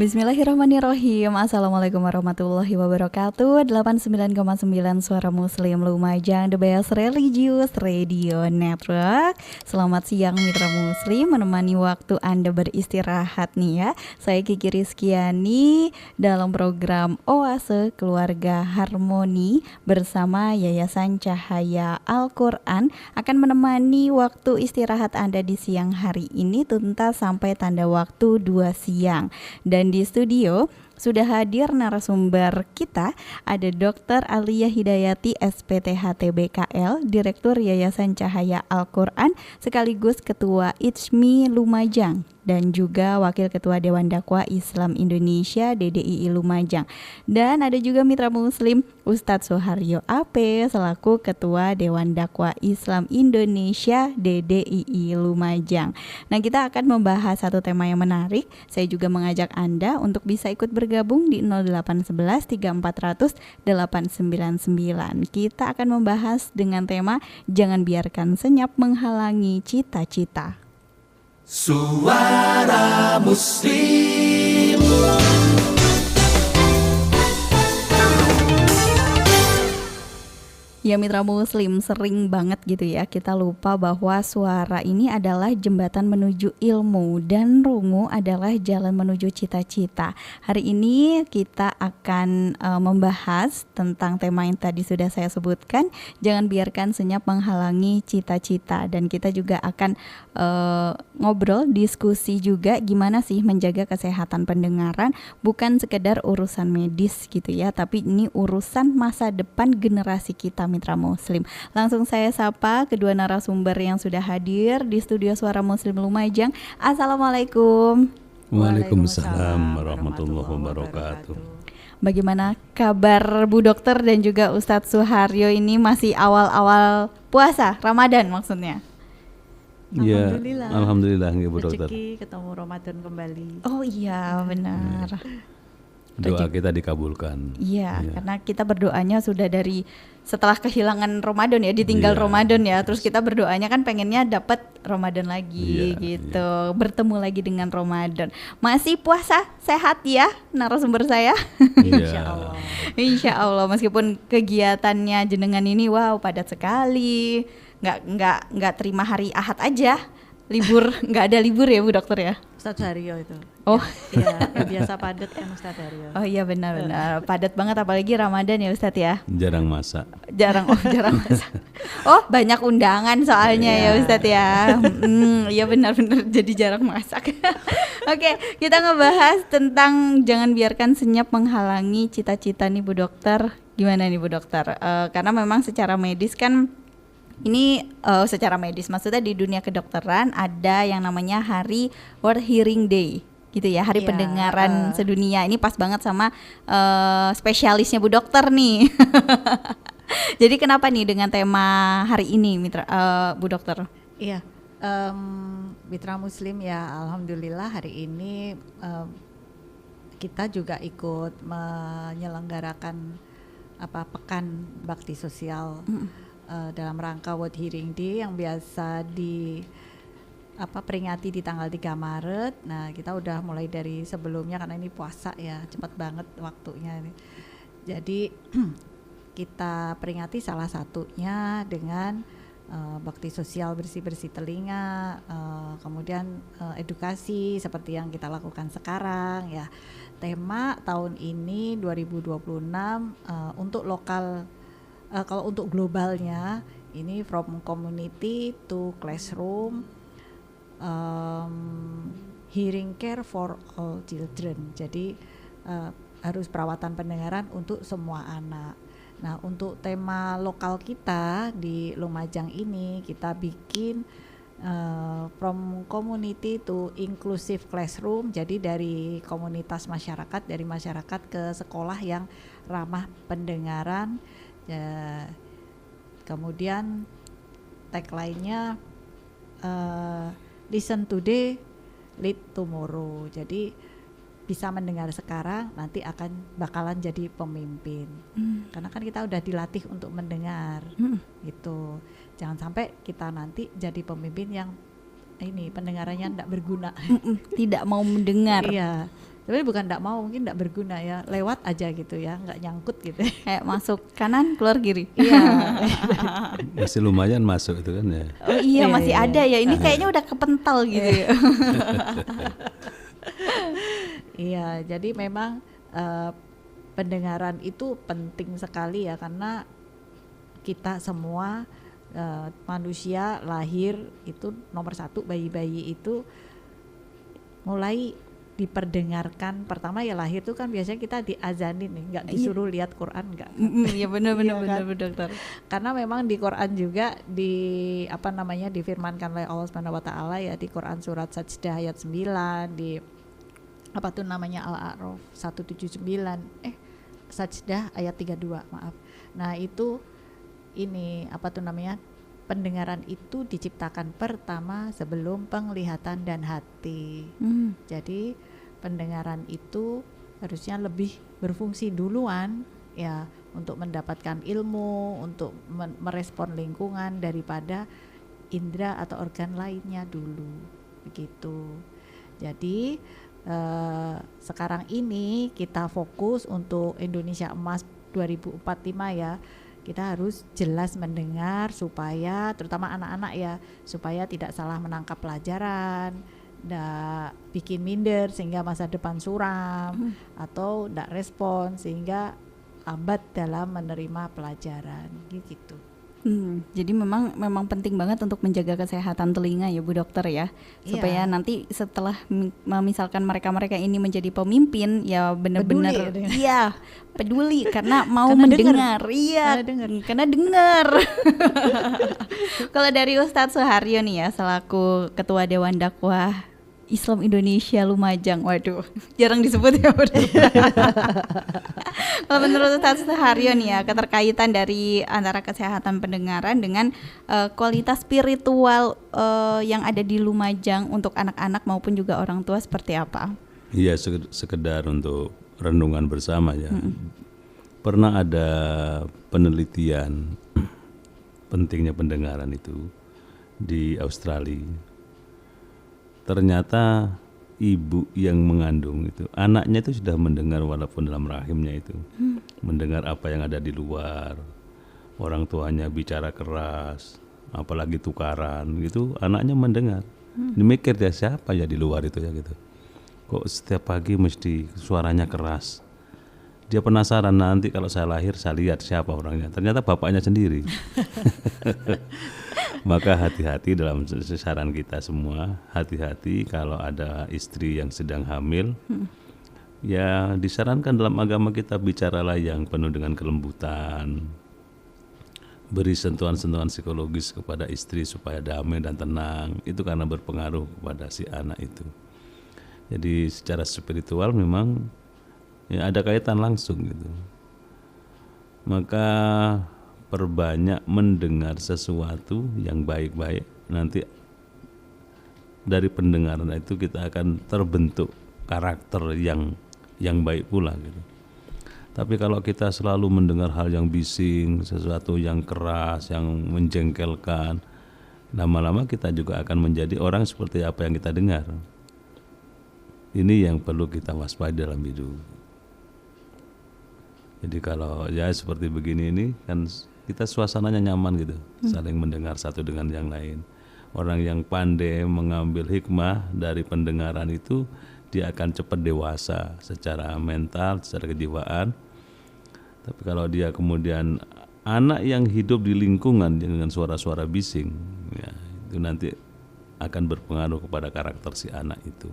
Bismillahirrahmanirrahim. Assalamualaikum warahmatullahi wabarakatuh. 89,9 Suara Muslim Lumajang, The Best Religious Radio Network. Selamat siang Mitra Muslim, menemani waktu Anda beristirahat nih ya. Saya Kiki Rizkiani dalam program Oase Keluarga Harmoni bersama Yayasan Cahaya Al-Quran akan menemani waktu istirahat Anda di siang hari ini tuntas sampai tanda waktu 2 siang. Dan di studio sudah hadir narasumber kita, ada Dr. Alia Hidayati SPTHT BKL, Direktur Yayasan Cahaya Al-Quran, sekaligus Ketua IJMI Lumajang, dan juga Wakil Ketua Dewan Dakwah Islam Indonesia DDII Lumajang. Dan ada juga Mitra Muslim Ustadz Soeharyo AP selaku Ketua Dewan Dakwah Islam Indonesia DDII Lumajang. Nah, kita akan membahas satu tema yang menarik. Saya juga mengajak Anda untuk bisa ikut bergabung di 0811 3400 899. Kita akan membahas dengan tema Jangan Biarkan Senyap Menghalangi Cita-Cita. Suara Muslim. Ya Mitra Muslim, sering banget gitu ya kita lupa bahwa suara ini adalah jembatan menuju ilmu dan rungu adalah jalan menuju cita-cita. Hari ini kita akan membahas tentang tema yang tadi sudah saya sebutkan, jangan biarkan senyap menghalangi cita-cita. Dan kita juga akan ngobrol, diskusi juga gimana sih menjaga kesehatan pendengaran, bukan sekedar urusan medis gitu ya, tapi ini urusan masa depan generasi kita Mitra Muslim. Langsung saya sapa kedua narasumber yang sudah hadir di studio Suara Muslim Lumajang. Assalamualaikum. Waalaikumsalam warahmatullahi wabarakatuh. Bagaimana kabar Bu Dokter dan juga Ustadz Soeharyo ini masih awal-awal puasa Ramadan maksudnya? Ya, alhamdulillah Bu Dokter. Rezeki ketemu Ramadan kembali. Oh iya benar. Doa kita dikabulkan. Iya, karena kita berdoanya sudah dari setelah kehilangan Ramadan ya, ditinggal Ramadan ya. Terus kita berdoanya kan pengennya dapat Ramadan lagi gitu, bertemu lagi dengan Ramadan. Masih puasa sehat ya narasumber saya? Insya Allah. Insya Allah, meskipun kegiatannya jenengan ini wow padat sekali. Nggak terima hari Ahad aja. Libur, nggak ada libur ya Bu Dokter ya? Ustadz Haryo itu. Oh iya, biasa padat kan Ustadz Haryo. Oh iya benar-benar padat banget, apalagi Ramadan ya Ustadz ya. Jarang masak. Jarang masak. Oh banyak undangan soalnya ya Ustadz ya. Iya benar-benar jadi jarang masak. Oke, kita ngebahas tentang jangan biarkan senyap menghalangi cita-cita nih Bu Dokter. Gimana nih Bu Dokter? Karena memang secara medis kan ini secara medis, maksudnya di dunia kedokteran ada yang namanya Hari World Hearing Day gitu ya, Hari Pendengaran Sedunia. Ini pas banget sama spesialisnya Bu Dokter nih. Jadi kenapa nih dengan tema hari ini Mitra Bu Dokter? Iya, Mitra Muslim ya, alhamdulillah hari ini kita juga ikut menyelenggarakan Pekan Bakti Sosial. Dalam rangka World Hearing Day yang biasa peringati di tanggal 3 Maret. Nah, kita udah mulai dari sebelumnya karena ini puasa ya, cepat banget waktunya ini. Jadi kita peringati salah satunya dengan bakti sosial bersih-bersih telinga, kemudian edukasi seperti yang kita lakukan sekarang ya. Tema tahun ini 2026 untuk lokal. Kalau untuk globalnya ini from community to classroom, hearing care for all children. Jadi harus perawatan pendengaran untuk semua anak. Nah, untuk tema lokal kita di Lumajang ini kita bikin from community to inclusive classroom. Jadi dari komunitas masyarakat, dari masyarakat ke sekolah yang ramah pendengaran. Ya, kemudian tagline-nya listen today, lead tomorrow. Jadi bisa mendengar sekarang, nanti bakalan jadi pemimpin. Karena kan kita udah dilatih untuk mendengar, gitu. Jangan sampai kita nanti jadi pemimpin yang ini pendengarannya tidak berguna. Tidak mau mendengar. Iya. Sebenarnya bukan tidak mau, mungkin tidak berguna ya, lewat aja gitu ya, nggak nyangkut gitu. Kayak masuk kanan keluar kiri. Iya. Masih lumayan masuk itu kan ya. Oh iya, Iya, masih iya. ada ya. Ini kayaknya udah kepental gitu ya. Iya, jadi memang pendengaran itu penting sekali ya, karena kita semua manusia lahir itu nomor satu, bayi-bayi itu mulai diperdengarkan. Pertama ya lahir tuh kan biasanya kita diazanin nih, nggak disuruh lihat Quran, nggak. Iya benar-benar Iya kan? benar dokter. Karena memang di Quran juga difirmankan oleh Allah Subhanahu wa taala ya, di Quran surat Sajdah ayat 9, di Al-A'raf 179, Sajdah ayat 32, maaf. Nah, itu pendengaran itu diciptakan pertama sebelum penglihatan dan hati. Jadi pendengaran itu harusnya lebih berfungsi duluan ya, untuk mendapatkan ilmu, untuk merespon lingkungan daripada indera atau organ lainnya dulu, begitu. Jadi sekarang ini kita fokus untuk Indonesia Emas 2045 ya. Kita harus jelas mendengar supaya, terutama anak-anak ya, supaya tidak salah menangkap pelajaran, ndak bikin minder sehingga masa depan suram, atau ndak respon sehingga lambat dalam menerima pelajaran gitu. Jadi memang penting banget untuk menjaga kesehatan telinga ya Bu Dokter ya, supaya nanti setelah misalkan mereka ini menjadi pemimpin ya benar-benar peduli karena mau Karena mendengar, karena dengar. Kalau dari Ustadz Suharyo nih ya, selaku Ketua Dewan Dakwah Islam Indonesia Lumajang, waduh jarang disebut ya Bu Dokter. Kalau menurut Ustadz Suharyo nih ya, keterkaitan dari antara kesehatan pendengaran dengan kualitas spiritual yang ada di Lumajang untuk anak-anak maupun juga orang tua seperti apa? Iya, sekedar untuk renungan bersama ya. Pernah ada penelitian pentingnya pendengaran itu di Australia. Ternyata ibu yang mengandung itu, anaknya itu sudah mendengar walaupun dalam rahimnya itu, mendengar apa yang ada di luar. Orang tuanya bicara keras, apalagi tukaran gitu, anaknya mendengar. Dimikir dia siapa ya di luar itu ya gitu. Kok setiap pagi mesti suaranya keras. Dia penasaran, nanti kalau saya lahir saya lihat siapa orangnya. Ternyata bapaknya sendiri. Maka hati-hati dalam saran kita semua, hati-hati kalau ada istri yang sedang hamil. Ya disarankan dalam agama kita, bicaralah yang penuh dengan kelembutan. Beri sentuhan-sentuhan psikologis kepada istri supaya damai dan tenang. Itu karena berpengaruh kepada si anak itu. Jadi secara spiritual memang ya ada kaitan langsung gitu. Maka perbanyak mendengar sesuatu yang baik-baik, nanti dari pendengaran itu kita akan terbentuk karakter yang baik pula gitu. Tapi kalau kita selalu mendengar hal yang bising, sesuatu yang keras, yang menjengkelkan, lama-lama kita juga akan menjadi orang seperti apa yang kita dengar. Ini yang perlu kita waspada dalam hidup. Jadi kalau ya seperti begini ini kan kita suasananya nyaman gitu, saling mendengar satu dengan yang lain. Orang yang pandai mengambil hikmah dari pendengaran itu, dia akan cepat dewasa secara mental, secara kejiwaan. Tapi kalau dia kemudian anak yang hidup di lingkungan dengan suara-suara bising, ya, itu nanti akan berpengaruh kepada karakter si anak itu.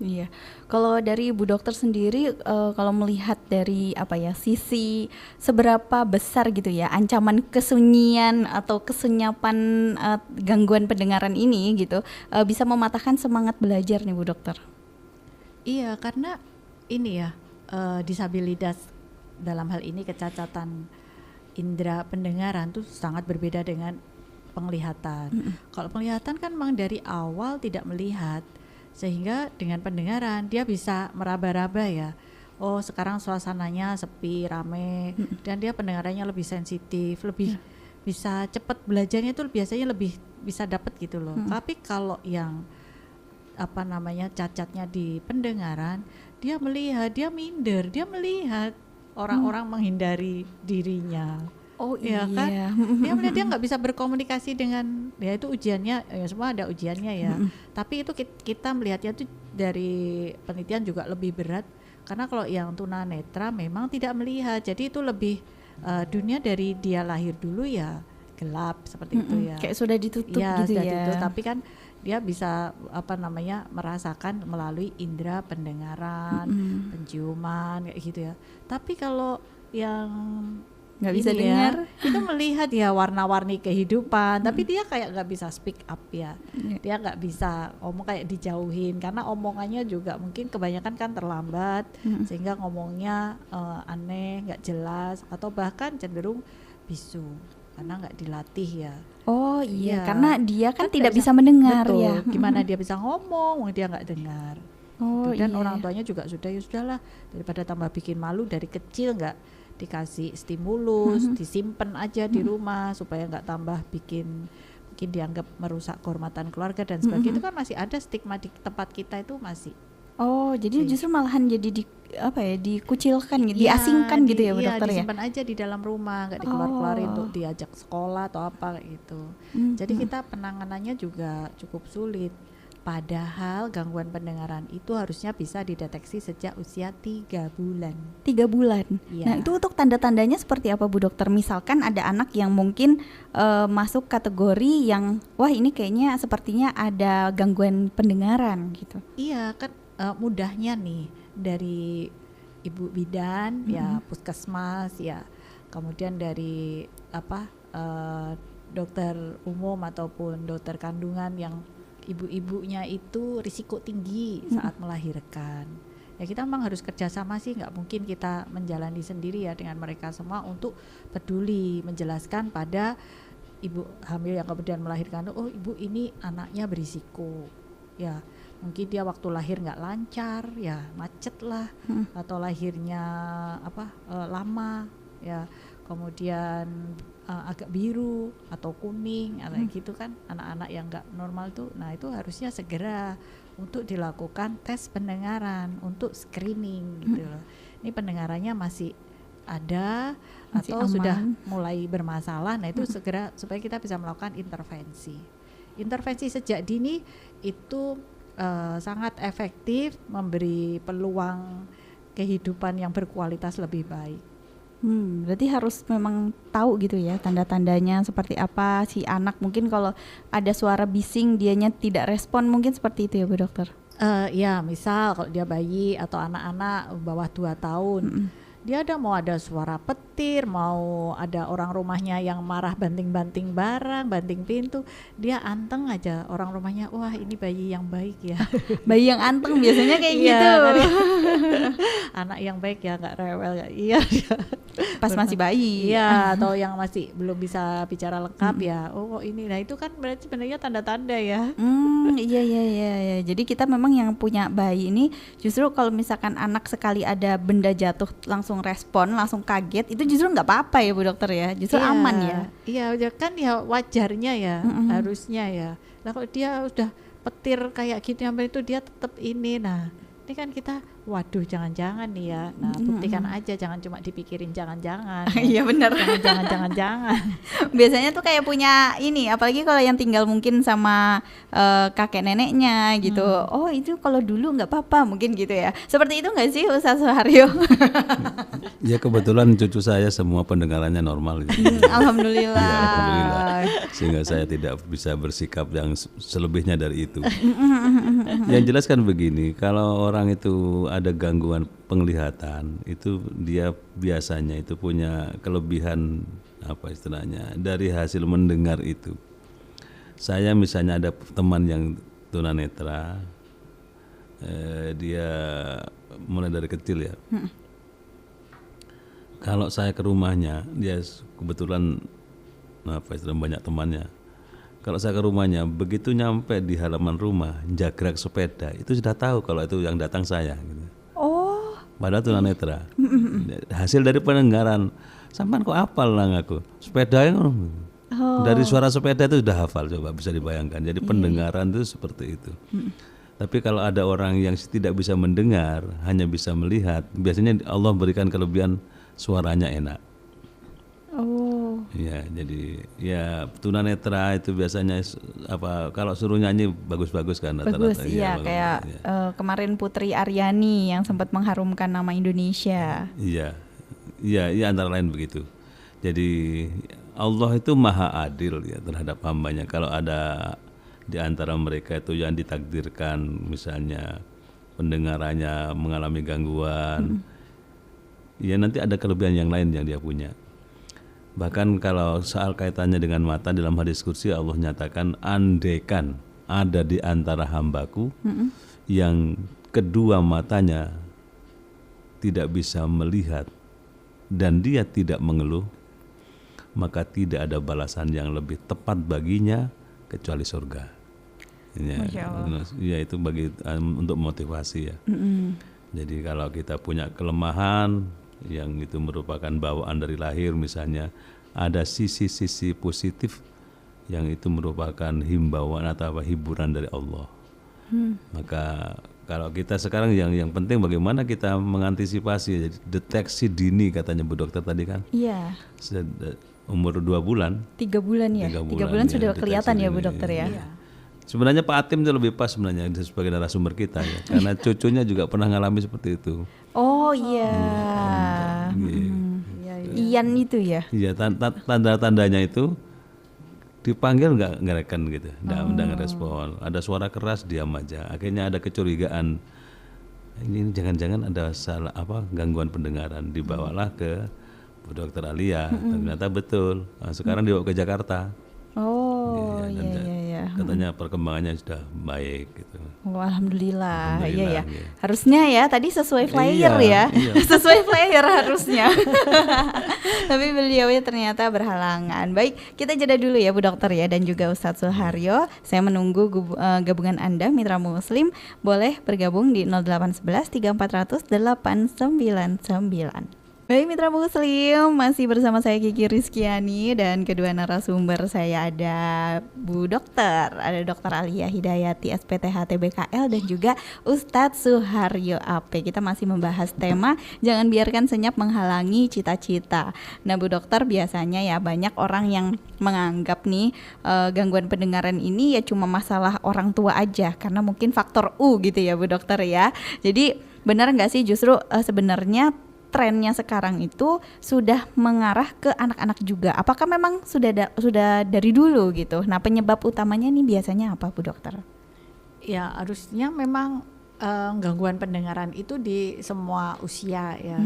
Iya, kalau dari Ibu Dokter sendiri, kalau melihat dari sisi seberapa besar gitu ya ancaman kesunyian atau kesenyapan gangguan pendengaran ini gitu bisa mematahkan semangat belajar nih Bu Dokter? Iya, karena ini ya disabilitas dalam hal ini kecacatan indera pendengaran tuh sangat berbeda dengan penglihatan. Kalau penglihatan kan memang dari awal tidak melihat, sehingga dengan pendengaran dia bisa meraba-raba ya. Oh sekarang suasananya sepi, rame, dan dia pendengarannya lebih sensitif, lebih bisa cepat belajarnya tuh biasanya lebih bisa dapat gitu loh. Tapi kalau yang apa namanya cacatnya di pendengaran, dia melihat, dia minder, dia melihat orang-orang menghindari dirinya. Oh Ya kan, iya. dia melihat dia nggak bisa berkomunikasi dengan, ya itu ujiannya, ya semua ada ujiannya ya. Tapi itu kita melihatnya tuh dari penelitian juga lebih berat, karena kalau yang tunanetra memang tidak melihat, jadi itu lebih dunia dari dia lahir dulu ya gelap seperti itu ya. Kayak sudah ditutup Ya, gitu sudah ya. ditutup, tapi kan dia bisa apa namanya merasakan melalui indera pendengaran, penciuman kayak gitu ya. Tapi kalau yang Nggak bisa ini dengar. itu melihat ya warna-warni kehidupan, tapi dia kayak nggak bisa speak up ya. Dia nggak bisa ngomong, kayak dijauhin karena omongannya juga mungkin kebanyakan kan terlambat, sehingga ngomongnya aneh, nggak jelas, atau bahkan cenderung bisu karena nggak dilatih ya. Oh iya, Iya. karena dia kan Kan tidak nggak bisa mendengar Betul. ya. Gimana dia bisa ngomong, dia nggak dengar. Oh Dan iya. orang tuanya juga ya sudahlah, daripada tambah bikin malu dari kecil, nggak dikasih stimulus, disimpan aja di rumah supaya nggak tambah bikin mungkin dianggap merusak kehormatan keluarga dan sebagainya. Itu kan masih ada stigma di tempat kita, itu masih Oh, jadi justru malahan jadi dikucilkan gitu, Iya, diasingkan gitu ya Bu iya, Dokter ya. disimpan aja di dalam rumah, nggak dikeluar-keluarin Oh. untuk diajak sekolah atau apa kayak gitu. Jadi kita penanganannya juga cukup sulit. Padahal gangguan pendengaran itu harusnya bisa dideteksi sejak usia 3 bulan. 3 bulan. Iya. Nah, itu untuk tanda-tandanya seperti apa Bu Dokter? Misalkan ada anak yang mungkin masuk kategori yang wah ini kayaknya sepertinya ada gangguan pendengaran gitu. Iya kan, mudahnya nih dari ibu bidan ya, puskesmas ya, kemudian dari dokter umum ataupun dokter kandungan yang ibu-ibunya itu risiko tinggi saat melahirkan. Ya kita memang harus kerjasama sih, nggak mungkin kita menjalani sendiri ya dengan mereka semua untuk peduli menjelaskan pada ibu hamil yang kemudian melahirkan, oh ibu ini anaknya berisiko ya, mungkin dia waktu lahir nggak lancar ya, macet lah, atau lahirnya lama ya, kemudian agak biru atau kuning atau gitu kan, anak-anak yang nggak normal tuh. Nah itu harusnya segera untuk dilakukan tes pendengaran untuk screening gitu loh. Ini pendengarannya masih ada Masih atau sudah aman. mulai bermasalah. Nah itu segera supaya kita bisa melakukan intervensi. Intervensi sejak dini itu sangat efektif, memberi peluang kehidupan yang berkualitas lebih baik. Berarti harus memang tahu gitu ya tanda-tandanya seperti apa si anak, mungkin kalau ada suara bising dianya tidak respon, mungkin seperti itu ya Bu Dokter. Ya misal kalau dia bayi atau anak-anak bawah 2 tahun, dia mau ada suara petir, mau ada orang rumahnya yang marah banting-banting barang, banting pintu, dia anteng aja, orang rumahnya wah ini bayi yang baik ya. Bayi yang anteng biasanya kayak Iya, gitu. kan? Anak yang baik ya, nggak rewel ya. Iya. Pas masih bayi. Iya, atau yang masih belum bisa bicara lengkap ya. Oh ini, nah itu kan berarti sebenarnya tanda-tanda ya. Iya. Jadi kita memang yang punya bayi ini justru kalau misalkan anak sekali ada benda jatuh langsung respon, langsung kaget, itu justru nggak apa-apa ya Bu Dokter ya, justru Iya, aman ya. Iya, kan ya wajarnya ya, harusnya ya. Lah kalau dia udah petir kayak gitu sampai itu dia tetap ini, nah ini kan kita waduh jangan-jangan nih ya. Nah buktikan aja, jangan cuma dipikirin jangan-jangan ya. Iya benar. Jangan. Biasanya tuh kayak punya ini, apalagi kalau yang tinggal mungkin sama kakek neneknya gitu. Oh itu kalau dulu nggak apa-apa mungkin gitu ya. Seperti itu nggak sih Ustaz Suharyo? Ya kebetulan cucu saya semua pendengarannya normal gitu. Alhamdulillah. Ya, alhamdulillah. Sehingga saya tidak bisa bersikap yang selebihnya dari itu. Yang jelas kan begini, kalau orang itu ada gangguan penglihatan, itu dia biasanya itu punya kelebihan apa istilahnya dari hasil mendengar itu. Saya misalnya ada teman yang tunanetra, dia mulai dari kecil ya. Kalau saya ke rumahnya, dia kebetulan banyak temannya. Kalau saya ke rumahnya, begitu nyampe di halaman rumah, jagrak sepeda, itu sudah tahu kalau itu yang datang saya. Gitu. Oh. Padahal tunanetra. Hasil dari pendengaran, sampean kok hafal lah aku. Sepeda yang dari suara sepeda itu sudah hafal, coba bisa dibayangkan. Jadi pendengaran itu seperti itu. Tapi kalau ada orang yang tidak bisa mendengar, hanya bisa melihat, biasanya Allah berikan kelebihan suaranya enak. Oh. Ya, jadi ya tunanetra itu biasanya kalau suruh nyanyi bagus-bagus kan Bagus, rata-rata. iya bagus, kayak iya. kemarin Putri Aryani yang sempat mengharumkan nama Indonesia. Iya, iya antara lain begitu. Jadi Allah itu maha adil ya terhadap hambanya. Kalau ada di antara mereka itu yang ditakdirkan misalnya pendengarannya mengalami gangguan, ya nanti ada kelebihan yang lain yang dia punya. Bahkan kalau soal kaitannya dengan mata dalam hadis kursi Allah nyatakan andaikan ada di antara hambaku yang kedua matanya tidak bisa melihat dan dia tidak mengeluh, maka tidak ada balasan yang lebih tepat baginya kecuali surga. Ya itu bagi untuk motivasi ya. Jadi kalau kita punya kelemahan yang itu merupakan bawaan dari lahir misalnya, ada sisi-sisi positif yang itu merupakan himbauan atau hiburan dari Allah. Maka kalau kita sekarang yang penting bagaimana kita mengantisipasi, jadi deteksi dini katanya Bu Dokter tadi kan. Iya. Umur 2 bulan. 3 bulan ya. 3 bulan ya, sudah kelihatan ya Bu Dokter ya. Iya. Sebenarnya Pak Atim itu lebih pas sebenarnya sebagai narasumber kita ya, karena cucunya juga pernah ngalami seperti itu. Oh iya. Ian itu ya. Iya, tanda-tandanya itu dipanggil nggak ngereken gitu, nggak ngerespon. Ada suara keras diam aja. Akhirnya ada kecurigaan. Ini jangan-jangan ada salah gangguan pendengaran. Dibawalah ke Bu Dokter Alia. Ternyata betul. Nah, sekarang dibawa ke Jakarta. Oh iya. Katanya perkembangannya sudah baik gitu. Oh, alhamdulillah. Iya ya. Iya. Harusnya ya tadi sesuai flyer Iya, ya. iya. Sesuai flyer harusnya. Tapi beliaunya ternyata berhalangan. Baik, kita jeda dulu ya Bu Dokter ya dan juga Ustadz Suharyo. Saya menunggu gabungan Anda Mitra Muslim, boleh bergabung di 0811 3400 899. Baik Mitra Muslim, masih bersama saya Kiki Rizkyani dan kedua narasumber saya ada Bu Dokter, ada Dokter Alia Hidayati SPTH TBKL dan juga Ustadz Suharyo AP. Kita masih membahas tema jangan biarkan senyap menghalangi cita-cita. Nah Bu Dokter, biasanya ya banyak orang yang menganggap nih gangguan pendengaran ini ya cuma masalah orang tua aja karena mungkin faktor U gitu ya Bu Dokter ya. Jadi benar nggak sih justru sebenarnya trennya sekarang itu sudah mengarah ke anak-anak juga. Apakah memang sudah dari dulu gitu? Nah, penyebab utamanya nih biasanya apa, Bu Dokter? Ya, harusnya memang gangguan pendengaran itu di semua usia ya.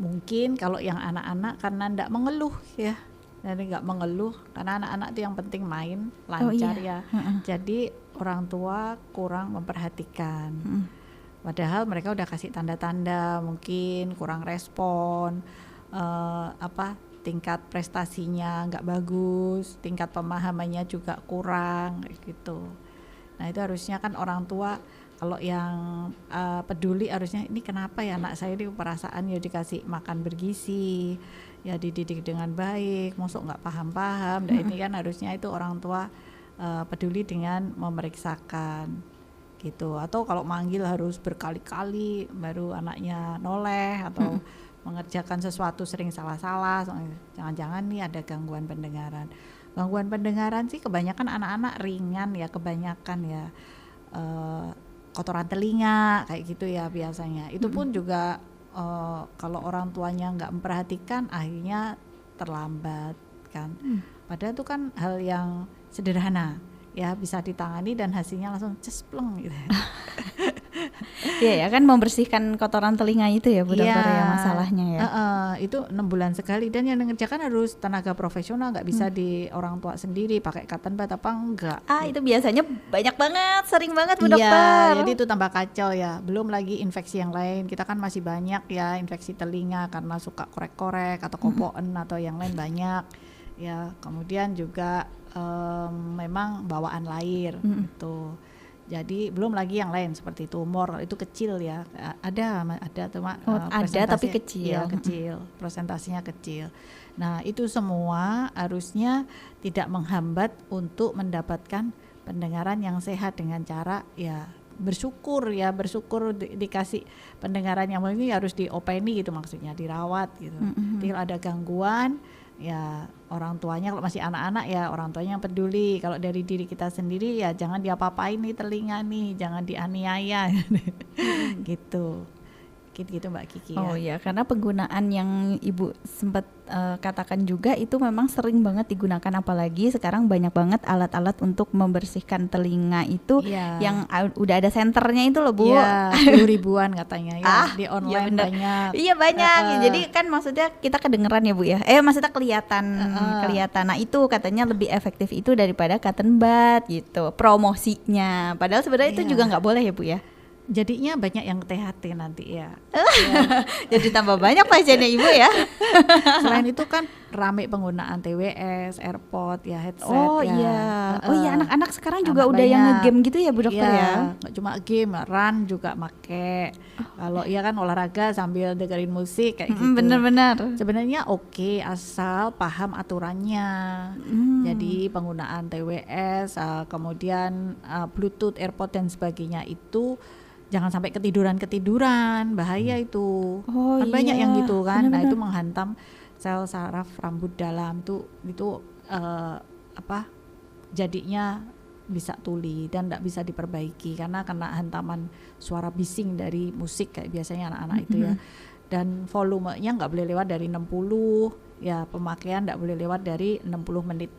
Mungkin kalau yang anak-anak karena enggak mengeluh ya. Jadi enggak mengeluh karena anak-anak itu yang penting main, lancar ya. Jadi orang tua kurang memperhatikan. Padahal mereka udah kasih tanda-tanda, mungkin kurang respon, tingkat prestasinya nggak bagus, tingkat pemahamannya juga kurang, gitu. Nah itu harusnya kan orang tua kalau yang peduli harusnya ini kenapa ya anak saya ini perasaan ya dikasih makan bergizi, ya dididik dengan baik, masuk nggak paham-paham. Dan ini kan harusnya itu orang tua peduli dengan memeriksakan. Gitu, atau kalau manggil harus berkali-kali baru anaknya noleh atau mengerjakan sesuatu sering salah-salah, jangan-jangan nih ada gangguan pendengaran. Gangguan pendengaran sih kebanyakan anak-anak ringan ya, kebanyakan ya kotoran telinga kayak gitu ya biasanya. Itu pun juga kalau orang tuanya nggak memperhatikan akhirnya terlambat kan. Padahal itu kan hal yang sederhana. Ya bisa ditangani dan hasilnya langsung cespleng gitu. Iya ya kan membersihkan kotoran telinga itu ya Bu Dokter ya masalahnya ya. Itu 6 bulan sekali dan yang mengerjakan harus tenaga profesional, nggak bisa di orang tua sendiri pakai cotton bud apa enggak. Itu biasanya banyak banget, sering banget Bu Dokter. Jadi itu tambah kacau ya. Belum lagi infeksi yang lain. Kita kan masih banyak ya infeksi telinga karena suka korek-korek atau kopoen atau yang lain banyak. Ya, kemudian juga memang bawaan lahir gitu. Jadi belum lagi yang lain seperti tumor itu kecil ya. Ada cuma ada tapi kecil. Ya, kecil. Presentasinya kecil. Nah, itu semua harusnya tidak menghambat untuk mendapatkan pendengaran yang sehat dengan cara ya bersyukur dikasih pendengaran yang ini harus diopeni gitu, maksudnya dirawat gitu. Jadi kalau ada gangguan ya orang tuanya, kalau masih anak-anak ya orang tuanya yang peduli. Kalau dari diri kita sendiri ya jangan diapa-apain nih telinga nih, jangan dianiaya gitu Mbak Kiki. Oh ya, karena penggunaan yang Ibu sempat katakan juga itu memang sering banget digunakan, apalagi sekarang banyak banget alat-alat untuk membersihkan telinga itu yang udah ada senternya itu loh Bu. Iya, 10.000-an katanya ya, di online ya banyak. Iya banyak. Jadi kan maksudnya kita kedengeran ya Bu ya. Maksudnya kelihatan. Nah, itu katanya lebih efektif itu daripada cotton bud gitu promosinya. Padahal sebenarnya itu juga nggak boleh ya Bu ya. Jadinya banyak yang THT nanti ya. Jadi tambah banyak pasiennya Ibu ya. Selain itu kan rame penggunaan TWS, AirPod ya, headset ya. Oh iya, anak-anak sekarang juga udah yang nge-game gitu ya Bu Dokter ya. Nggak cuma game, run juga make. Kalau iya kan olahraga sambil dengerin musik kayak gitu. Bener-bener. Sebenarnya oke, asal paham aturannya. Jadi penggunaan TWS, kemudian Bluetooth, AirPod dan sebagainya itu jangan sampai ketiduran, bahaya itu. Kan banyak yang gitu kan. Bener-bener. Nah, itu menghantam sel saraf rambut dalam itu jadinya bisa tuli dan tidak bisa diperbaiki karena kena hantaman suara bising dari musik kayak biasanya anak-anak itu ya. Dan volumenya nggak boleh lewat dari 60, ya pemakaian nggak boleh lewat dari 60 menit.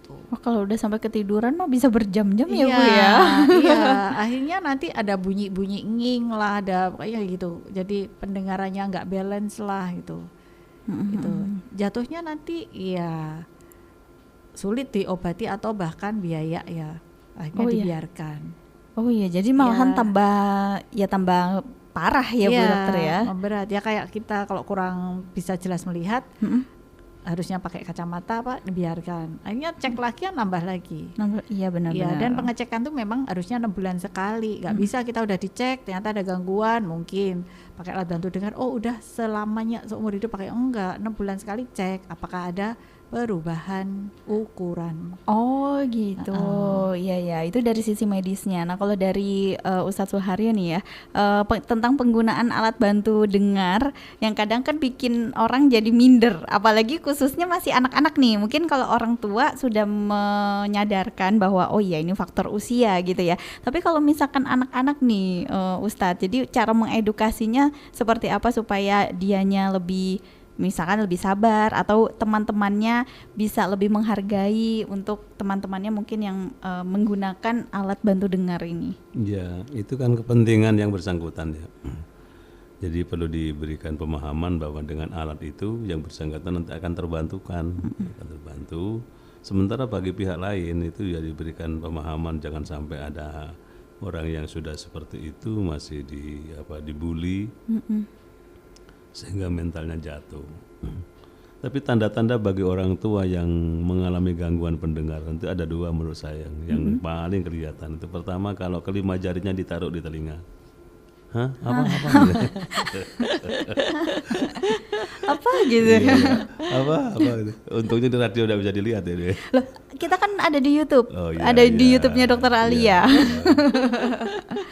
Oh, kalau udah sampai ketiduran mah bisa berjam-jam ya Bu ya. Iya, akhirnya nanti ada bunyi-bunyi nging lah, ada kayak gitu. Jadi pendengarannya nggak balance lah gitu. Gitu. Jatuhnya nanti ya sulit diobati atau bahkan biaya ya. Akhirnya dibiarkan. Oh iya, jadi malahan tambah parah ya Bu Dokter ya. Berat ya, kayak kita kalau kurang bisa jelas melihat harusnya pakai kacamata dibiarkan. Akhirnya cek lagi nambah lagi. Iya benar-benar. Dan pengecekan tuh memang harusnya 6 bulan sekali. Gak bisa kita udah dicek ternyata ada gangguan, mungkin pakai alat bantu dengar. Oh udah selamanya seumur hidup pakai, enggak, 6 bulan sekali cek apakah ada perubahan ukuran. Oh gitu. Iya itu dari sisi medisnya. Nah kalau dari Ustadz Suharyo nih ya, tentang penggunaan alat bantu dengar yang kadang kan bikin orang jadi minder, apalagi khususnya masih anak-anak nih. Mungkin kalau orang tua sudah menyadarkan bahwa oh iya ini faktor usia gitu ya. Tapi kalau misalkan anak-anak nih Ustadz, jadi cara mengedukasinya seperti apa supaya dianya lebih sabar atau teman-temannya bisa lebih menghargai untuk teman-temannya mungkin yang menggunakan alat bantu dengar ini. Ya, itu kan kepentingan yang bersangkutan ya. Jadi perlu diberikan pemahaman bahwa dengan alat itu yang bersangkutan nanti akan terbantu. Sementara bagi pihak lain itu ya diberikan pemahaman, jangan sampai ada orang yang sudah seperti itu masih dibully. Sehingga mentalnya jatuh. Tapi tanda-tanda bagi orang tua yang mengalami gangguan pendengaran itu ada 2 menurut saya yang paling kelihatan. Itu pertama, kalau kelima jarinya ditaruh di telinga. Apa gitu? Apa gitu. Untungnya di radio udah bisa dilihat ya. Loh, kita kan ada di YouTube. Di YouTube-nya Dokter Alia.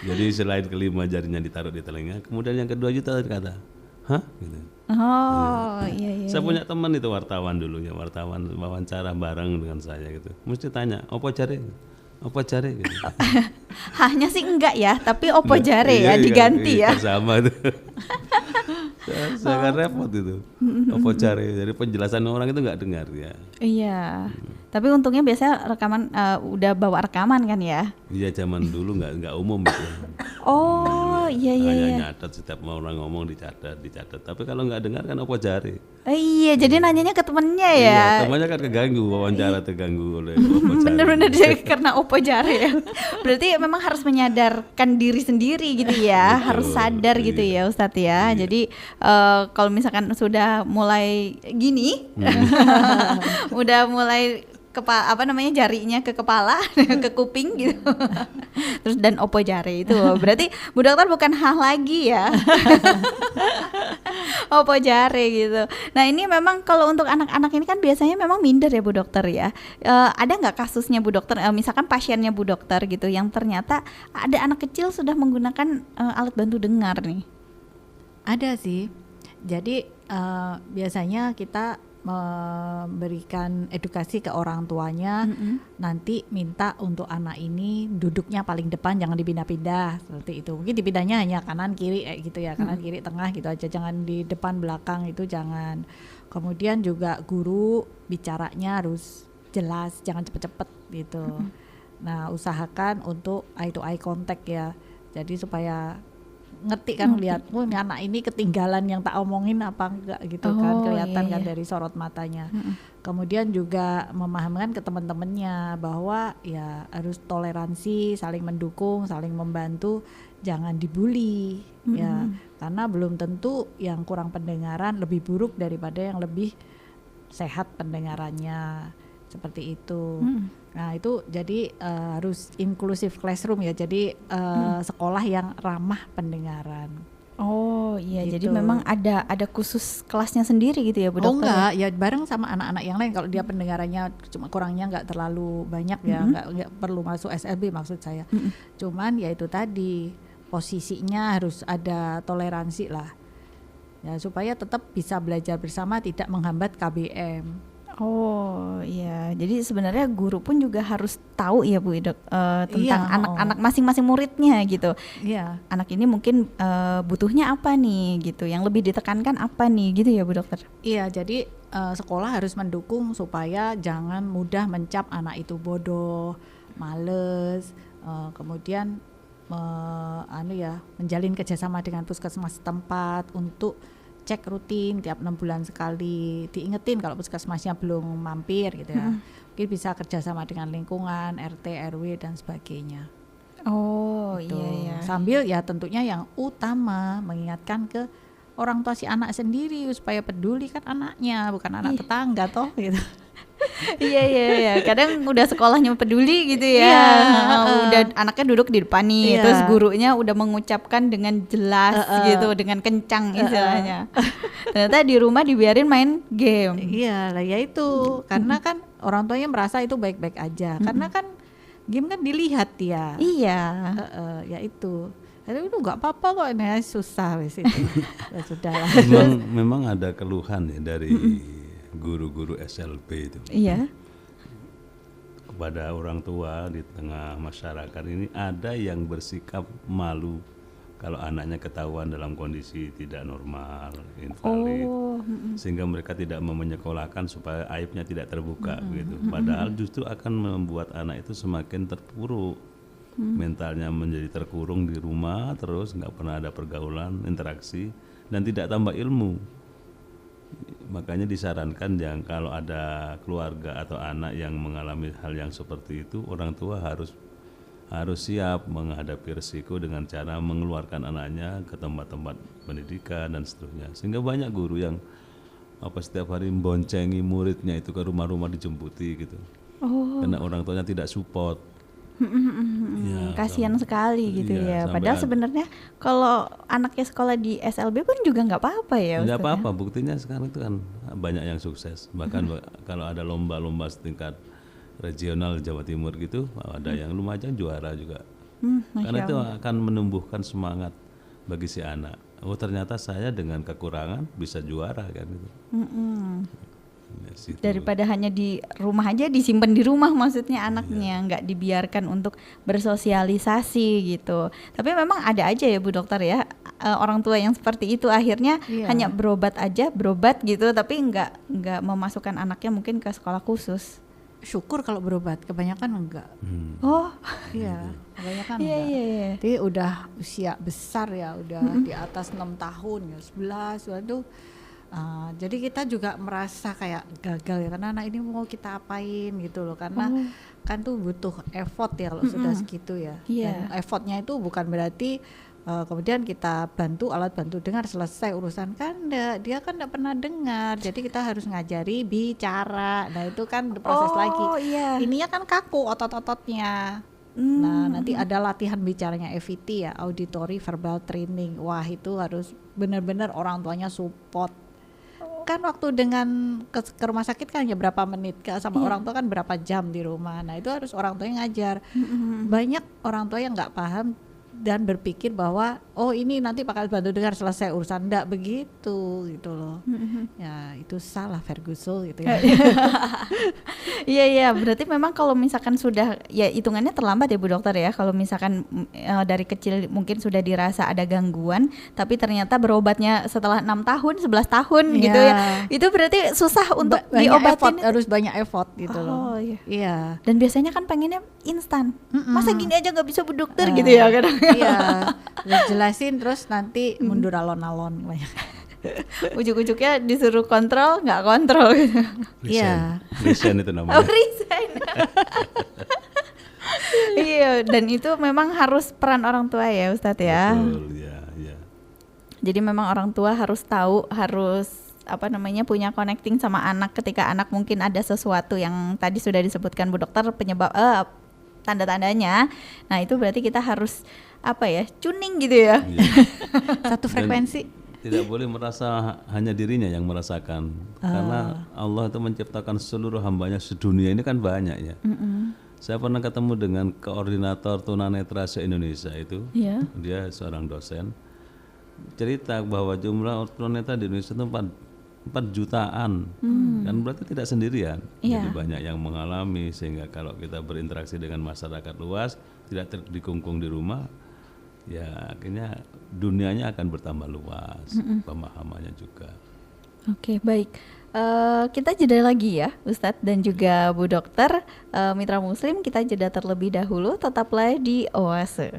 Jadi selain kelima jarinya ditaruh di telinga, kemudian yang kedua juga kata gitu. Iya. Saya punya teman itu wartawan dulunya, wartawan wawancara bareng dengan saya gitu. Mesti tanya, "Opo jare?" Gitu. Hanya sih enggak ya, tapi opo jare ya diganti ya. Sama tuh. Saya kan repot itu. Opo jare. Jadi penjelasan orang itu enggak dengar ya. Iya. Tapi untungnya biasanya rekaman udah bawa rekaman kan ya? Iya, zaman dulu enggak umum gitu. Oh, iya. Hanya nyatet, setiap orang ngomong dicatat. Tapi kalau enggak dengar kan opo jare. Iya, jadi nanyanya ke temennya ya. Iya, temannya kan keganggu, wawancara terganggu oleh opo jare. Bener-bener jadi karena opo jare ya. Berarti memang harus menyadarkan diri sendiri gitu ya. Harus sadar gitu ya Ustadz ya. Jadi kalau misalkan sudah mulai gini, udah mulai jarinya ke kepala, ke kuping gitu. Terus dan opo jare itu berarti Bu Dokter bukan hal lagi ya. Opo jare gitu. Nah ini memang kalau untuk anak-anak ini kan biasanya memang minder ya Bu Dokter ya. Ada nggak kasusnya Bu Dokter, misalkan pasiennya Bu Dokter gitu yang ternyata ada anak kecil sudah menggunakan alat bantu dengar nih? Ada sih. Jadi biasanya kita memberikan edukasi ke orang tuanya, nanti minta untuk anak ini duduknya paling depan, jangan dipindah-pindah seperti itu. Mungkin dipindahnya hanya kanan kiri gitu ya, kanan kiri tengah gitu aja, jangan di depan belakang itu jangan. Kemudian juga guru bicaranya harus jelas, jangan cepet-cepet gitu. Nah usahakan untuk eye to eye contact ya, jadi supaya ngerti kan, lihat ini anak ini ketinggalan yang tak omongin apa enggak gitu kan, kelihatan kan dari sorot matanya. Kemudian juga memahamkan ke teman-temannya bahwa ya harus toleransi, saling mendukung, saling membantu, jangan dibully ya, karena belum tentu yang kurang pendengaran lebih buruk daripada yang lebih sehat pendengarannya, seperti itu. Nah itu jadi harus inclusive classroom ya, jadi sekolah yang ramah pendengaran. Oh iya, Gitu. jadi memang ada khusus kelasnya sendiri gitu ya Bu Oh Dokter? enggak, ya bareng sama anak-anak yang lain. Kalau dia pendengarannya cuma kurangnya nggak terlalu banyak ya, nggak perlu masuk SLB maksud saya. Cuman ya itu tadi, posisinya harus ada toleransi lah, ya supaya tetap bisa belajar bersama, tidak menghambat KBM. Oh iya, jadi sebenarnya guru pun juga harus tahu ya Bu tentang Iya, anak-anak masing-masing muridnya gitu. Iya. Anak ini mungkin butuhnya apa nih gitu, yang lebih ditekankan apa nih gitu ya Bu Dokter? Iya, jadi sekolah harus mendukung supaya jangan mudah mencap anak itu bodoh, males, kemudian menjalin kerjasama dengan puskesmas setempat untuk cek rutin tiap 6 bulan sekali, diingetin kalau puskesmasnya belum mampir gitu ya. Mungkin bisa kerjasama dengan lingkungan, RT, RW dan sebagainya. Oh Gitu. iya ya. Sambil ya tentunya yang utama mengingatkan ke orang tua si anak sendiri supaya peduli, kan anaknya bukan anak tetangga toh gitu. Iya. Kadang udah sekolahnya peduli gitu ya. Iya, Udah anaknya duduk di depan nih, Iya. terus gurunya udah mengucapkan dengan jelas gitu, dengan kencang istilahnya. Ternyata di rumah dibiarin main game. Iya lah, ya itu karena kan orang tuanya merasa itu baik-baik aja, karena kan game kan dilihat ya. Iya. Ya itu. Itu nggak apa-apa kok, ini susah wes itu. Ya sudahlah. Memang ada keluhan ya dari guru-guru SLB itu Iya. kepada orang tua di tengah masyarakat ini, ada yang bersikap malu kalau anaknya ketahuan dalam kondisi tidak normal, invalid, sehingga mereka tidak mau menyekolahkan supaya aibnya tidak terbuka gitu. Padahal justru akan membuat anak itu semakin terpuruk, mentalnya menjadi terkurung di rumah terus, nggak pernah ada pergaulan, interaksi, dan tidak tambah ilmu. Makanya disarankan yang kalau ada keluarga atau anak yang mengalami hal yang seperti itu, orang tua harus siap menghadapi risiko dengan cara mengeluarkan anaknya ke tempat-tempat pendidikan dan seterusnya. Sehingga banyak guru yang setiap hari memboncengi muridnya itu ke rumah-rumah dijemputi gitu. Karena orang tuanya tidak support. Ya, Kasihan sekali gitu iya, ya. Padahal sebenarnya kalau anaknya sekolah di SLB pun juga nggak apa-apa ya. nggak Ustaz, apa-apa, buktinya sekarang itu kan banyak yang sukses. Bahkan kalau ada lomba-lomba setingkat regional Jawa Timur gitu, ada yang lumayan juara juga. Karena itu akan menumbuhkan semangat bagi si anak. Oh ternyata saya dengan kekurangan bisa juara kan gitu. Ya, situ. Daripada hanya di rumah aja, disimpan di rumah maksudnya anaknya, nggak dibiarkan untuk bersosialisasi gitu. Tapi memang ada aja ya Bu Dokter ya, orang tua yang seperti itu akhirnya hanya berobat gitu, tapi nggak memasukkan anaknya mungkin ke sekolah khusus. Syukur kalau berobat, kebanyakan enggak. Oh Iya, kebanyakan iya enggak. iya. Jadi udah usia besar ya, udah di atas 6 tahun ya, 11, waduh. Jadi kita juga merasa kayak gagal ya, karena anak ini mau kita apain gitu loh, karena kan tuh butuh effort ya kalau sudah segitu ya. Iya. Dan effortnya itu bukan berarti kemudian kita bantu alat bantu dengar selesai urusan, kan enggak, dia kan enggak pernah dengar, jadi kita harus ngajari bicara. Nah itu kan proses lagi. Iya. Ininya kan kaku otot-ototnya. Nah, nanti ada latihan bicaranya AVT ya, auditory verbal training. Wah, itu harus benar-benar orang tuanya support. Kan waktu dengan ke rumah sakit kan ya berapa menit, sama orang tua kan berapa jam di rumah. Nah, itu harus orang tuanya ngajar. Banyak orang tua yang nggak paham dan berpikir bahwa oh ini nanti bakal bantu dengar selesai urusan, enggak begitu gitu loh. Ya itu salah Ferguson gitu ya. Iya, berarti memang kalau misalkan sudah, ya hitungannya terlambat ya Bu Dokter ya, kalau misalkan dari kecil mungkin sudah dirasa ada gangguan, tapi ternyata berobatnya setelah 6 tahun, 11 tahun gitu ya, itu berarti susah untuk diobatin. Harus banyak effort gitu loh. Iya. Dan biasanya kan pengennya instan, masa gini aja nggak bisa Bu Dokter gitu ya kadang. Iya, jelasin terus nanti mundur alon-alon banyak. Ujuk-ujuknya disuruh kontrol, nggak kontrol gitu. Iya. Resign itu namanya. Resign. Iya, dan itu memang harus peran orang tua ya Ustadz ya. Betul, ya. Jadi memang orang tua harus tahu, harus punya connecting sama anak ketika anak mungkin ada sesuatu yang tadi sudah disebutkan Bu Dokter penyebab tanda-tandanya. Nah, itu berarti kita harus tuning gitu ya. Satu frekuensi. Tidak boleh merasa hanya dirinya yang merasakan, karena Allah itu menciptakan seluruh hambanya sedunia ini kan banyak ya. Saya pernah ketemu dengan koordinator tunanetra se-Indonesia itu, dia seorang dosen, cerita bahwa jumlah tunanetra di Indonesia itu 4 jutaan, kan berarti tidak sendirian. Jadi banyak yang mengalami, sehingga kalau kita berinteraksi dengan masyarakat luas, tidak dikungkung di rumah, ya akhirnya dunianya akan bertambah luas, pemahamannya juga. Oke, baik. Kita jeda lagi ya Ustadz dan juga Bu Dokter. Mitra Muslim, kita jeda terlebih dahulu, tetaplah di Oase.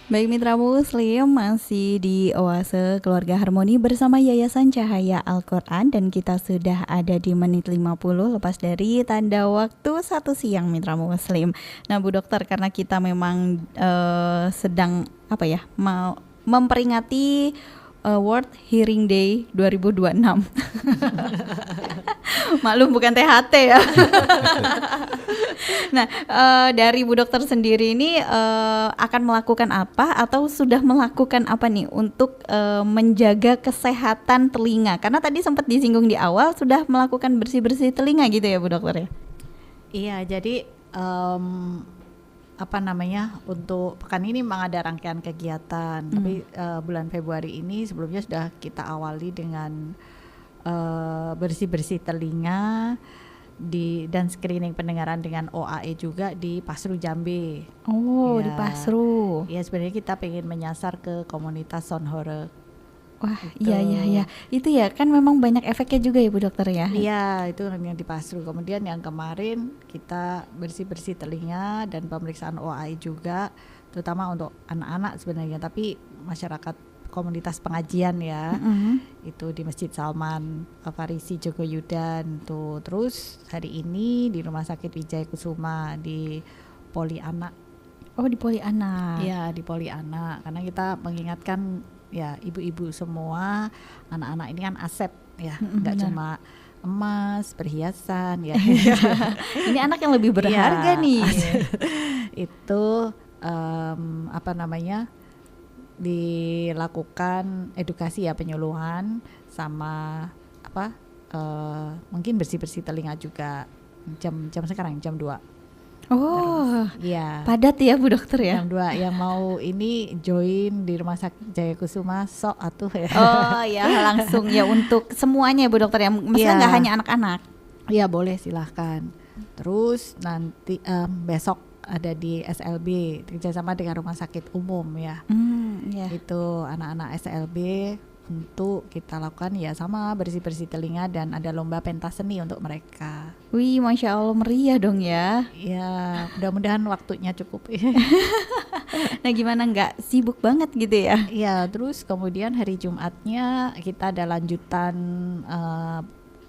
Baik Mitra Muslim, masih di Oase Keluarga Harmoni bersama Yayasan Cahaya Al-Quran, dan kita sudah ada di menit 50 lepas dari tanda waktu 1 siang Mitra Muslim. Nah Bu Dokter, karena kita memang sedang mau memperingati World Hearing Day 2026. Maklum bukan THT ya. Nah, dari Bu Dokter sendiri ini akan melakukan apa atau sudah melakukan apa nih untuk menjaga kesehatan telinga? Karena tadi sempat disinggung di awal sudah melakukan bersih-bersih telinga gitu ya Bu Dokter ya? Iya, jadi untuk pekan ini memang ada rangkaian kegiatan, tapi bulan Februari ini sebelumnya sudah kita awali dengan bersih-bersih telinga dan screening pendengaran dengan OAE juga di Pasru Jambi. Oh, di Pasru. Ya, sebenarnya kita pengen menyasar ke komunitas Sonhore. Wah, iya. Itu ya kan memang banyak efeknya juga ya Bu Dokter ya. Iya, itu yang di Pasru. Kemudian yang kemarin kita bersih-bersih telinga dan pemeriksaan OAI juga, terutama untuk anak-anak sebenarnya, tapi masyarakat komunitas pengajian ya. Itu di Masjid Salman Farisi Jogoyudan tuh. Terus hari ini di Rumah Sakit Wijaya Kusuma di Poli Anak. Oh, di Poli Anak. Iya, di Poli Anak, karena kita mengingatkan ya ibu-ibu semua, anak-anak ini kan aset ya, nggak cuma emas, perhiasan ya. Ini anak yang lebih berharga nih. Itu dilakukan edukasi ya, penyuluhan sama mungkin bersih-bersih telinga juga jam sekarang jam 2. Oh, iya. Padat ya Bu Dokter ya. Jam 2 yang mau ini join di Rumah Sakit Jaya Kusuma sok atuh ya. Oh ya, langsung ya untuk semuanya Bu Dokter ya. Maksudnya nggak hanya anak-anak. Iya, boleh silahkan. Terus nanti besok ada di SLB kerjasama dengan Rumah Sakit Umum ya. Itu anak-anak SLB untuk kita lakukan ya sama bersih-bersih telinga, dan ada lomba pentas seni untuk mereka. Wih, Masya Allah, meriah dong ya. Ya, mudah-mudahan waktunya cukup. Nah, gimana nggak sibuk banget gitu ya? Ya, terus kemudian hari Jumatnya kita ada lanjutan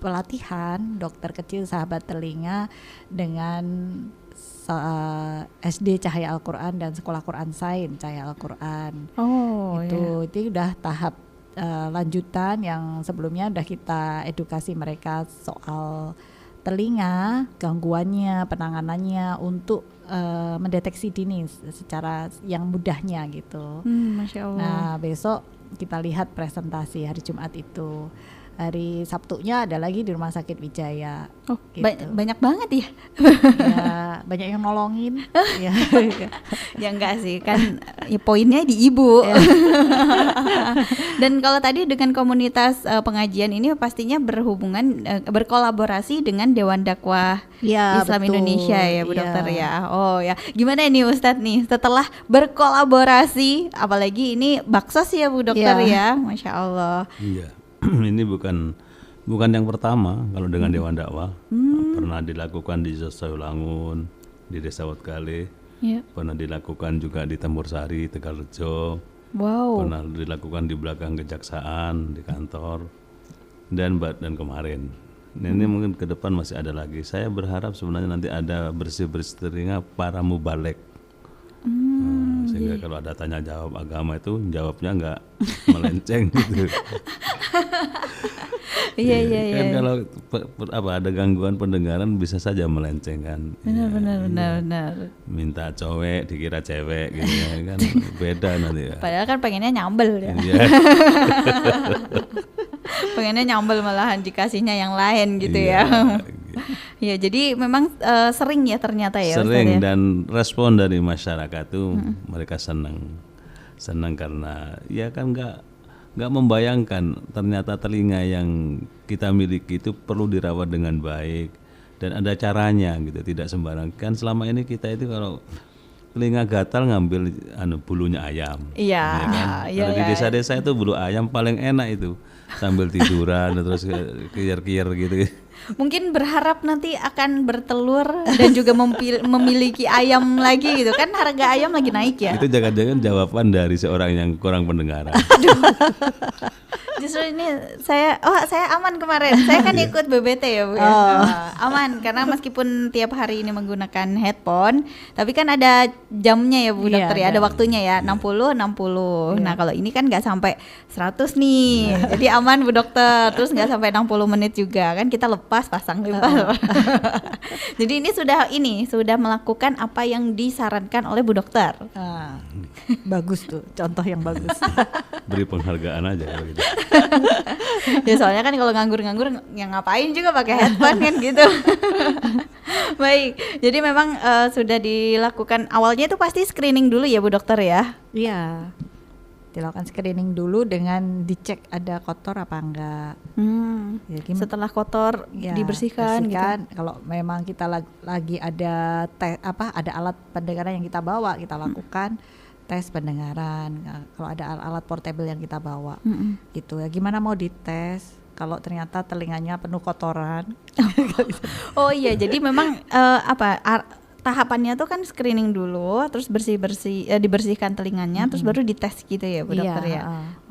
pelatihan dokter kecil sahabat telinga dengan SD Cahaya Al-Quran dan Sekolah Quran Sain Cahaya Al-Quran. Oh, itu udah tahap lanjutan yang sebelumnya udah kita edukasi mereka soal telinga, gangguannya, penanganannya untuk mendeteksi dini secara yang mudahnya gitu. Masya Allah. Nah, besok kita lihat presentasi hari Jumat itu. Hari Sabtunya ada lagi di Rumah Sakit Wijaya. Oh, gitu. banyak banget ya? Ya, banyak yang nolongin. Ya. Ya enggak sih, kan ya poinnya di ibu. Dan kalau tadi dengan komunitas pengajian ini pastinya berhubungan berkolaborasi dengan Dewan Dakwah Ya, Islam betul. Indonesia ya Bu Iya. Dokter ya. Oh ya, gimana ini Ustadz nih setelah berkolaborasi, apalagi ini baksos ya Bu Dokter ya, Masya Allah. Iya. Ini bukan yang pertama kalau dengan Dewan Dakwah. Pernah dilakukan di Josolangun, di Desa Wotkale, Ya. pernah dilakukan juga di Tembursari, Tegalrejo, Wow. pernah dilakukan di belakang kejaksaan di kantor, dan kemarin. Nah, ini mungkin ke depan masih ada lagi. Saya berharap sebenarnya nanti ada bersih-bersih telinga para mubalek. Sehingga kalau ada tanya jawab agama itu jawabnya nggak melenceng gitu. Iya. Kan kalau ada gangguan pendengaran bisa saja melenceng kan. Benar. Minta cowek dikira cewek gitu ya kan, beda nanti ya. Padahal kan pengennya nyambel ya. Iya. Pengennya nyambel malahan dikasihnya yang lain gitu ya. Ya, jadi memang sering ya ternyata ya Sering Ustaz ya? dan respon dari masyarakat tuh mereka senang karena ya kan nggak membayangkan ternyata telinga yang kita miliki itu perlu dirawat dengan baik dan ada caranya gitu, tidak sembarang. Kan selama ini kita itu kalau telinga gatal ngambil bulunya ayam. Iya, Ya kan? iya, Kalau di iya. desa-desa itu bulu ayam paling enak itu sambil tiduran terus kiyer-kiyer gitu. Mungkin berharap nanti akan bertelur dan juga memiliki ayam lagi gitu kan, harga ayam lagi naik ya. Itu jangan-jangan jawaban dari seorang yang kurang pendengaran. Justru ini saya aman kemarin. Saya kan ikut BBT ya Bu ya. Aman karena meskipun tiap hari ini menggunakan headphone, tapi kan ada jamnya ya Bu Iya, Dokter ya, ada ada. waktunya ya 60. Nah, kalau ini kan nggak sampai 100 nih. Jadi aman Bu Dokter. Terus nggak sampai 60 menit juga. Kan kita lepas pasang lepas. Jadi ini sudah melakukan apa yang disarankan oleh Bu Dokter. Ah, bagus tuh, contoh yang bagus. Beri penghargaan aja kalau gitu. Ya soalnya kan kalau nganggur-nganggur yang ngapain juga pakai headphone kan gitu. Baik, jadi memang sudah dilakukan awalnya itu pasti screening dulu ya Bu Dokter ya. Iya, dilakukan screening dulu dengan dicek ada kotor apa enggak. Ya, Setelah kotor ya, dibersihkan gitu. Kalau memang kita lagi ada ada alat pendengaran yang kita bawa, kita lakukan tes pendengaran. Nah, kalau ada alat portable yang kita bawa, gitu ya. Gimana mau dites? Kalau ternyata telinganya penuh kotoran. Oh iya, jadi memang tahapannya tuh kan screening dulu, terus dibersihkan telinganya, terus baru dites gitu ya Bu Dokter ya.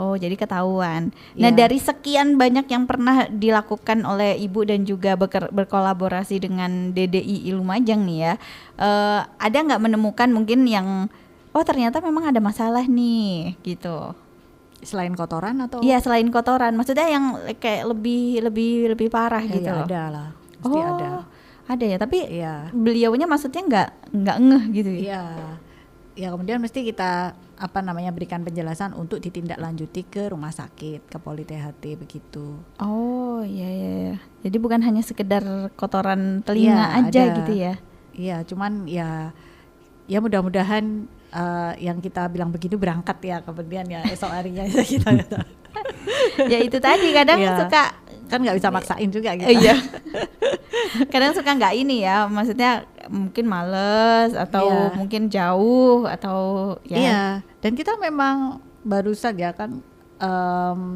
Oh, jadi ketahuan. Nah, Iya. dari sekian banyak yang pernah dilakukan oleh Ibu dan juga berkolaborasi dengan DDI Lumajang nih ya, ada nggak menemukan mungkin yang ternyata memang ada masalah nih gitu. Selain kotoran atau? Iya, selain kotoran, maksudnya yang kayak lebih parah Ya, gitu ya loh. ada lah, pasti ada. Ada ya, tapi Iya. beliaunya maksudnya nggak ngeh gitu ya. Iya. Ya kemudian mesti kita berikan penjelasan untuk ditindaklanjuti ke rumah sakit, ke Poli THT begitu. Oh iya. Jadi bukan hanya sekedar kotoran telinga Iya, aja ada. gitu ya. Iya, cuman ya mudah-mudahan yang kita bilang begitu berangkat ya, kemudian ya esok harinya kita Ya itu tadi kadang Iya. suka kan nggak bisa maksain juga gitu. iya. Kadang suka nggak ini ya, maksudnya mungkin males atau Iya. mungkin jauh atau ya. Iya, dan kita memang barusan ya kan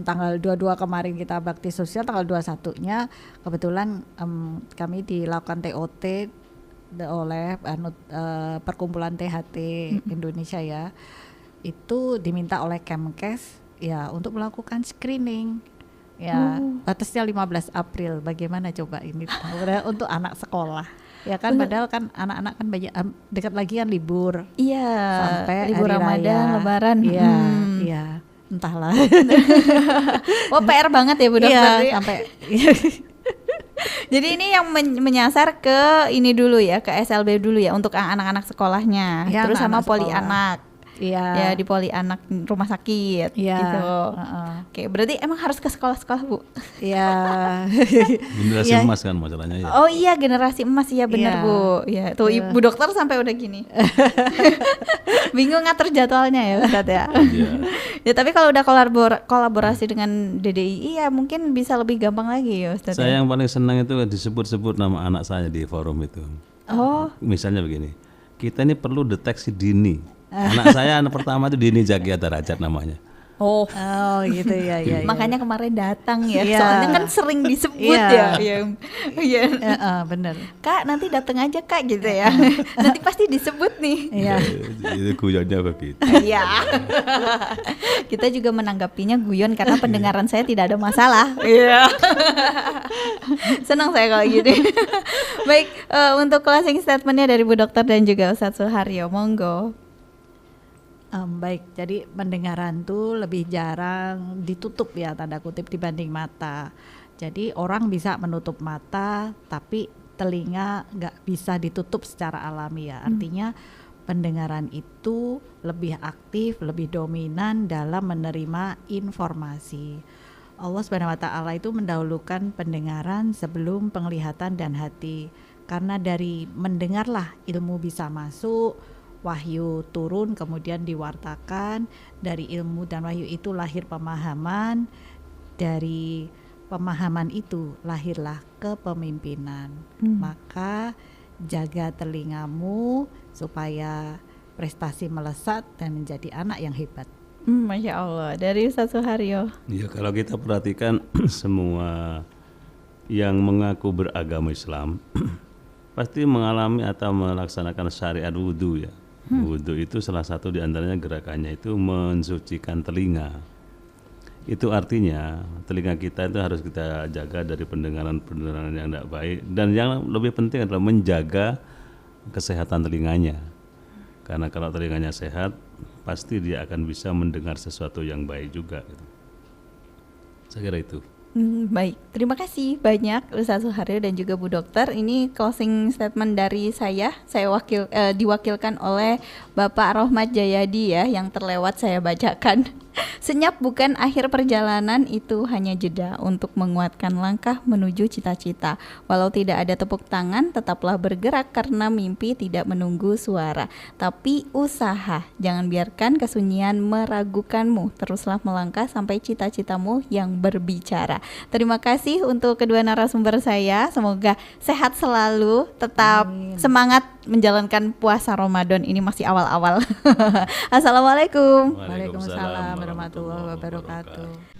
tanggal 22 kemarin kita bakti sosial, tanggal 21-nya kebetulan kami dilakukan TOT oleh perkumpulan THT Indonesia ya. Itu diminta oleh Kemkes ya untuk melakukan screening. Ya, batasnya 15 April. Bagaimana coba ini untuk anak sekolah? Ya kan, padahal kan anak-anak kan banyak dekat lagi kan libur. Iya. Sampai libur hari Ramadan, raya. Lebaran. Iya, iya. Entahlah. PR banget ya Bu Dokter. Iya, ya. sampai Jadi ini yang menyasar ke ini dulu ya, ke SLB dulu ya untuk anak-anak sekolahnya. Ya, Terus sama anak-anak poli sekolah. anak. Iya. Ya di poli anak rumah sakit Iya, gitu. heeh. Oke, berarti emang harus ke sekolah-sekolah, Bu. Iya. Generasi Iya. emas kan masalahnya ya. Oh iya, generasi emas ya benar, Iya. Bu. Ya, tuh Ibu dokter sampai udah gini. Bingung ngatur jadwalnya ya, Ustadz ya. Iya. Ya, tapi kalau udah kolaborasi dengan DDII ya mungkin bisa lebih gampang lagi ya, Ustadz. Saya Ya? yang paling senang itu disebut-sebut nama anak saya di forum itu. Oh, Misalnya begini, kita ini perlu deteksi dini. Anak saya anak pertama itu Dini Zakia Darajat namanya. oh. Oh gitu ya ya. Makanya kemarin datang ya, Iya. soalnya kan sering disebut Iya. ya. Iya. Bener. Kak, nanti datang aja Kak gitu ya. Nanti pasti disebut nih. Iya. Itu guyonnya begitu. Iya. Kita juga menanggapinya guyon karena pendengaran saya tidak ada masalah. Iya. Senang saya kalau gitu. Baik, untuk closing statementnya dari Bu Dokter dan juga Ustadz Suharyo, monggo. Baik, jadi pendengaran tuh lebih jarang ditutup ya tanda kutip dibanding mata. Jadi orang bisa menutup mata, tapi telinga nggak bisa ditutup secara alami ya. Artinya pendengaran itu lebih aktif, lebih dominan dalam menerima informasi. Allah Subhanahu wa Ta'ala itu mendahulukan pendengaran sebelum penglihatan dan hati. Karena dari mendengarlah ilmu bisa masuk, wahyu turun kemudian diwartakan, dari ilmu dan wahyu itu lahir pemahaman, dari pemahaman itu lahirlah kepemimpinan. Maka jaga telingamu supaya prestasi melesat dan menjadi anak yang hebat. Masya Allah, dari Ustadz Suharyo. Ya kalau kita perhatikan semua yang mengaku beragama Islam pasti mengalami atau melaksanakan syariat wudhu ya. Wudhu itu salah satu diantaranya gerakannya itu mensucikan telinga. Itu artinya telinga kita itu harus kita jaga dari pendengaran-pendengaran yang tidak baik. Dan yang lebih penting adalah menjaga kesehatan telinganya. Karena kalau telinganya sehat, pasti dia akan bisa mendengar sesuatu yang baik juga. Gitu. Saya kira itu. Baik, terima kasih banyak Ustadz Suharyo dan juga Bu Dokter. Ini closing statement dari saya diwakilkan oleh Bapak Rohmat Jayadi ya, yang terlewat saya bacakan. Senyap bukan akhir perjalanan, itu hanya jeda untuk menguatkan langkah menuju cita-cita. Walau tidak ada tepuk tangan, tetaplah bergerak karena mimpi tidak menunggu suara. Tapi usaha, jangan biarkan kesunyian meragukanmu. Teruslah melangkah sampai cita-citamu yang berbicara. Terima kasih untuk kedua narasumber saya. Semoga sehat selalu, tetap semangat menjalankan puasa Ramadan. Ini masih awal-awal. Assalamualaikum. Waalaikumsalam warahmatullahi wabarakatuh.